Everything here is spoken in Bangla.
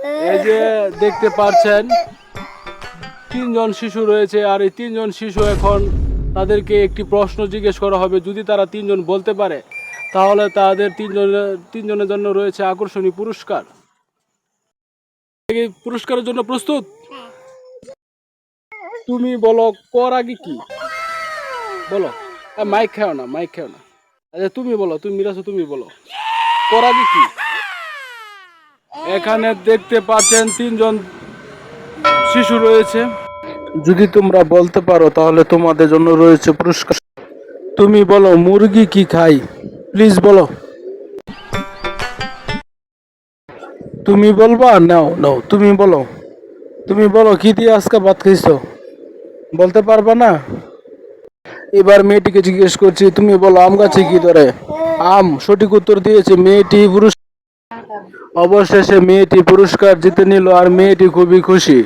এই যে দেখতে পাচ্ছেন তিনজন শিশু রয়েছে, আর এই তিনজন শিশু এখন তাদেরকে একটি প্রশ্ন জিজ্ঞেস করা হবে। যদি তারা তিনজন বলতে পারে তাহলে তাদের তিনজনের জন্য রয়েছে আকর্ষণীয় পুরস্কার। এই পুরস্কারের জন্য প্রস্তুত? তুমি বলো কর আগে কি বলো। মাইক খাও না, মাইক খাও না। আচ্ছা তুমি বলো, তুমি মিরাছো, তুমি বলো কর আগে কি। এখানে দেখতে পাচ্ছেন তিনজন শিশু রয়েছে। যদি তোমরা বলতে পারো তাহলে তোমাদের জন্য রয়েছে পুরস্কার। তুমি বলো মুরগি কি খায়, প্লিজ বলো। তুমি বলবা? নাও নাও, তুমি বলো। তুমি বলো কি দিয়ে আজকে ভাত খাইছো, বলতে পারবা না? এবার মেয়েটিকে জিজ্ঞেস করছি, তুমি বলো আম গাছে কি ধরে? আম। সঠিক উত্তর দিয়েছে মেয়েটি। পুরস্কার অবশেষে মেয়েটি পুরস্কার জিতে নিল, আর মেয়েটি খুবই খুশি।